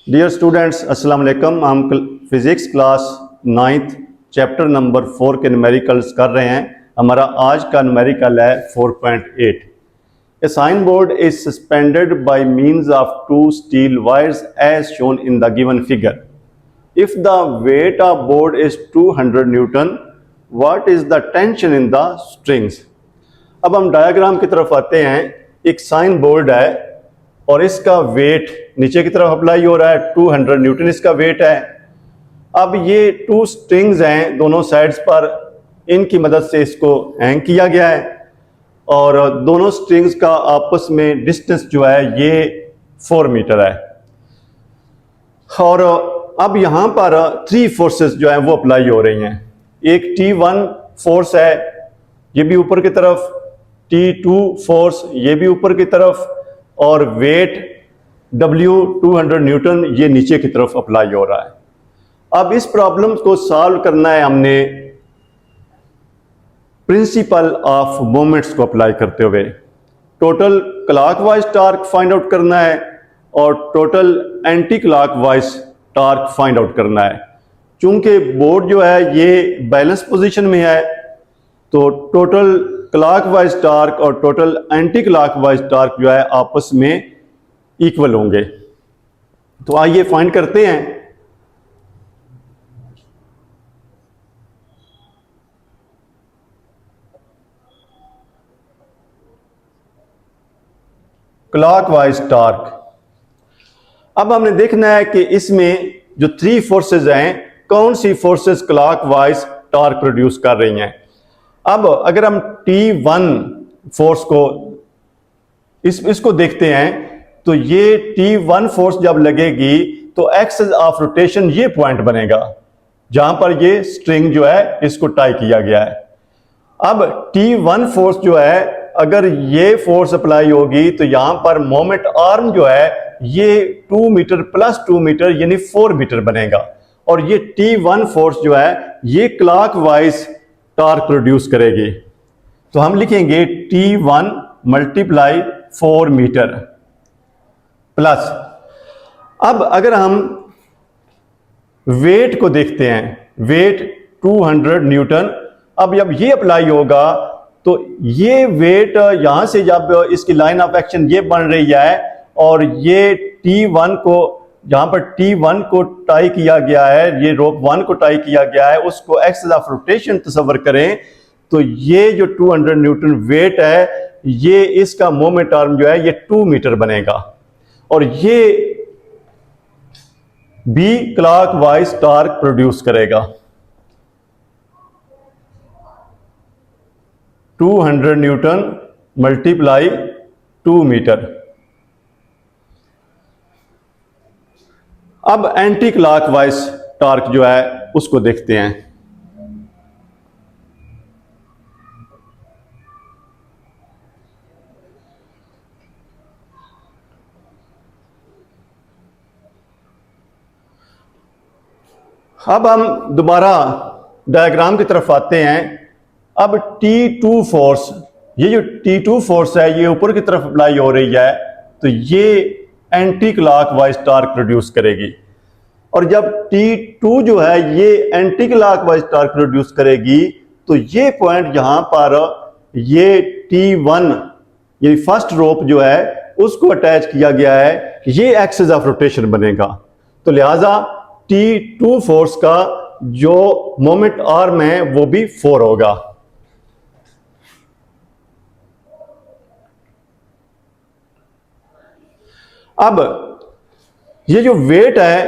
Dear students अस्सलाम वालेकुम। हम physics class 9th chapter number 4 के न्यूमेरिकल्स कर रहे हैं। हमारा आज का न्यूमेरिकल है 4.8। A sign board is suspended by means of two steel wires as shown in the given figure. If the weight of board is 200 newton, what is the tension in the strings. अब हम diagram की तरफ आते हैं। एक sign board है और इसका वेट नीचे की तरफ अप्लाई हो रहा है, 200 न्यूटन इसका वेट है। अब ये टू स्ट्रिंग्स हैं दोनों साइड्स पर, इनकी मदद से इसको हैंग किया गया है और दोनों स्ट्रिंग्स का आपस में डिस्टेंस जो है ये 4 मीटर है। और अब यहाँ पर 3 फोर्सेस जो हैं वो अप्लाई हो रही हैं। एक T1 फोर्स है, ये भी ऊपर की तरफ, T2 फोर्स ये भी ऊपर की तरफ, और वेट W 200 न्यूटन ये नीचे की तरफ अप्लाई हो रहा है। अब इस प्रॉब्लम को सॉल्व करना है हमने प्रिंसिपल ऑफ मोमेंट्स को अप्लाई करते हुए। Total clockwise torque find out करना है और total anti clockwise torque find out करना है। चूंकि बोर्ड जो है ये बैलेंस पोजीशन में है तो टोटल क्लॉकवाइज टार्क और टोटल एंटी क्लॉकवाइज टार्क जो है आपस में इक्वल होंगे। तो आइए फाइंड करते हैं। Clockwise torque. अब हमने देखना है कि इसमें जो 3 फोर्सेस हैं कौन सी फोर्सेस क्लॉकवाइज टार्क प्रोड्यूस कर रही हैं। अब अगर हम T1 फोर्स को इसको देखते हैं तो ये T1 फोर्स जब लगेगी तो एक्सिस ऑफ रोटेशन ये पॉइंट बनेगा जहां पर ये स्ट्रिंग जो है इसको टाई किया गया है। अब T1 फोर्स जो है अगर ये फोर्स अप्लाई होगी तो यहां पर मोमेंट आर्म जो है ये 2 मीटर प्लस 2 मीटर यानी 4 मीटर बनेगा और ये T1 फोर्स जो है ये क्लॉकवाइज टार्क प्रोड्यूस करेगी। तो हम लिखेंगे T1 मल्टीप्लाई 4 मीटर प्लस। अब अगर हम वेट को देखते हैं, वेट 200 न्यूटन। अब जब ये अप्लाई होगा तो ये वेट यहां से जब इसकी लाइन ऑफ एक्शन ये बन रही है और ये T1 को जहां पर T1 को टाई किया गया है, ये रोप 1 को टाई किया गया है, उसको एक्सिस ऑफ रोटेशन तस्वर करें तो ये जो 200 न्यूटन वेट है ये इसका मोमेंट आर्म जो है ये 2 मीटर बनेगा और ये बी क्लॉकवाइज टार्क प्रोड्यूस करेगा। 200 न्यूटन मल्टीप्लाई 2 मीटर। अब एंटी क्लॉकवाइज टार्क जो है उसको देखते हैं। अब हम दोबारा डायग्राम की तरफ आते हैं। अब T2 फोर्स, ये जो T2 फोर्स है ये ऊपर की तरफ अप्लाई हो रही है तो ये एंटी क्लॉकवाइज टार्क प्रोड्यूस करेगी और जब T2 जो है ये एंटी क्लॉकवाइज टार्क प्रोड्यूस करेगी तो ये पॉइंट यहां पर ये T1 ये फर्स्ट रोप जो है उसको अटैच किया गया है, ये एक्सिस ऑफ रोटेशन बनेगा। तो लिहाजा T2 फोर्स का जो मोमेंट आर्म है वो भी 4 होगा। अब ये जो वेट है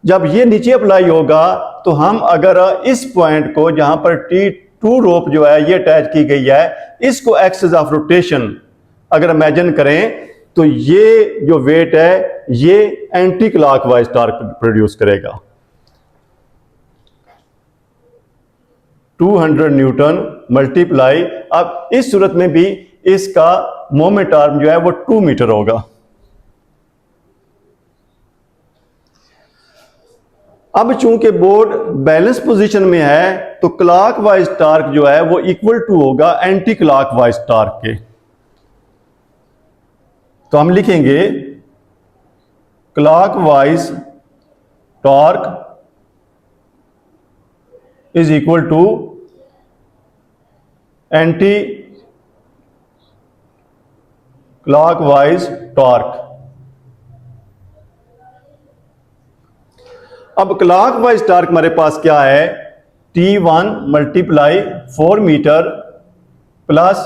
जब ये नीचे अप्लाई होगा तो हम अगर इस पॉइंट को जहां पर T2 रोप जो है ये अटैच की गई है इसको एक्सिस ऑफ रोटेशन अगर इमेजिन करें तो ये जो वेट है ये एंटी क्लॉकवाइज टार्क प्रोड्यूस करेगा। 200 न्यूटन मल्टीप्लाई, अब इस सूरत में भी इसका मोमेंट आर्म जो है वो 2 मीटर होगा। अब चूंकि बोर्ड बैलेंस पोजीशन में है तो क्लॉकवाइज टार्क जो है वो इक्वल टू होगा एंटी क्लॉकवाइज टार्क के। तो हम लिखेंगे clockwise torque is equal to anti clockwise torque. अब क्लॉकवाइज टॉर्क हमारे पास क्या है, T1 multiply 4 metre plus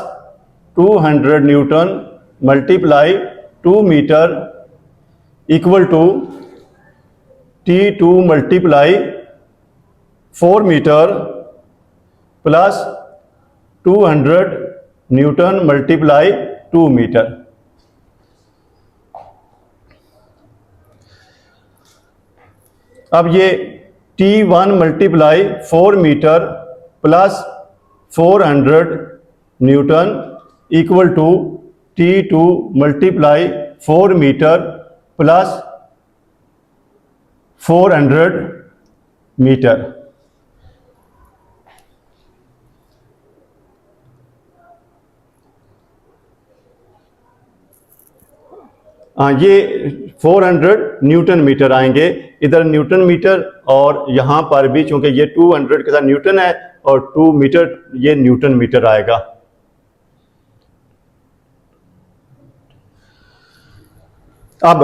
200 newton multiply 2 metre equal to T2 multiply 4 metre plus 200 newton multiply 2 metre. अब ये T1 multiply 4 metre plus 400 newton equal to T2 multiply 4 metre plus 400 metre. ये 400 newton metre आएंगे, इधर Newton metre और यहां पर भी चूंकि ये 200 के साथ न्यूटन है और 2 मीटर ये न्यूटन मीटर आएगा। अब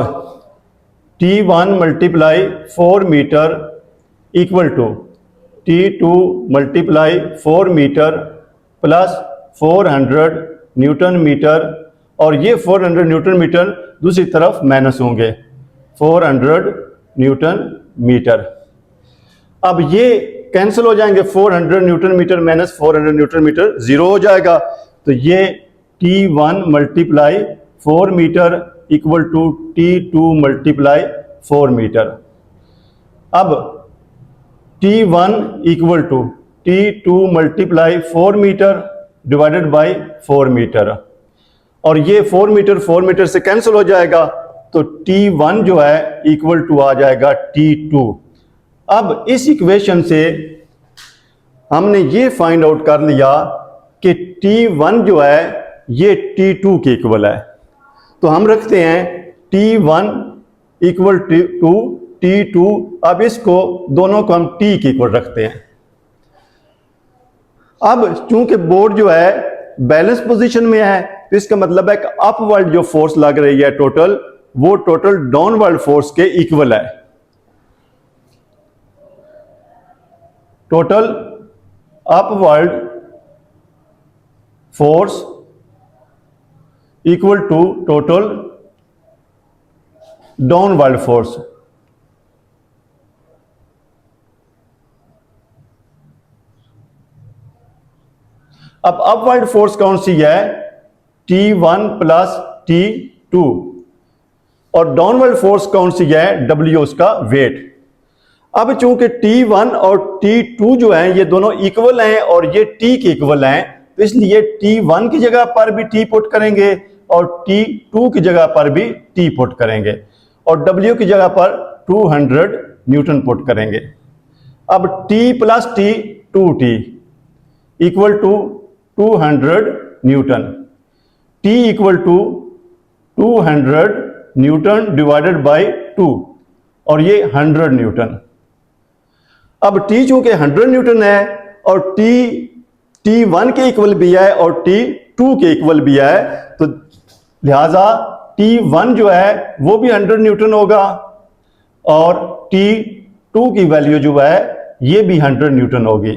T1 multiply 4 metre equal to T2 multiply 4 metre plus 400 newton metre, और ये 400 न्यूटन मीटर दूसरी तरफ माइनस होंगे 400 न्यूटन मीटर। अब ये कैंसिल हो जाएंगे, 400 newton metre minus 400 newton metre zero हो जाएगा। तो ये T1 multiply 4 metre equal to T2 multiply 4 metre. अब T1 equal to T2 multiply 4 metre divided by 4 metre, और ये 4 मीटर से कैंसिल हो जाएगा, तो T1 जो है इक्वल टू आ जाएगा T2। अब इस इक्वेशन से हमने ये फाइंड आउट कर लिया कि T1 जो है ये T2 के इक्वल है। तो हम रखते हैं T1 इक्वल टू T2। अब इसको दोनों को हम T के इक्वल रखते हैं। अब चूंकि बोर्ड जो है बैलेंस पोजीशन में है, तो इसका मतलब है कि अपवर्ड जो फोर्स लग रही है टोटल, वो टोटल डाउनवर्ड फोर्स के इक्वल है। Total upward force equal to total downward force. अब अपवर्ड फोर्स कौन सी है, T1 प्लस T2, और डाउनवर्ड फोर्स कौन सी है, W उसका वेट। अब चूंकि T1 और T2 जो हैं ये दोनों इक्वल हैं और ये T के इक्वल हैं, तो इसलिए T1 की जगह पर भी T पुट करेंगे और T2 की जगह पर भी T पुट करेंगे, और W की जगह पर 200 न्यूटन पुट करेंगे। अब T plus T 2T equal to 200 newton, T equal to 200 newton divided by 2, और ये 100 न्यूटन। अब T चूंकि 100 न्यूटन है और T1 के इक्वल भी है और T2 के इक्वल भी है, तो लिहाजा T1 जो है वो भी 100 न्यूटन होगा और T2 की वैल्यू जो है ये भी 100 न्यूटन होगी।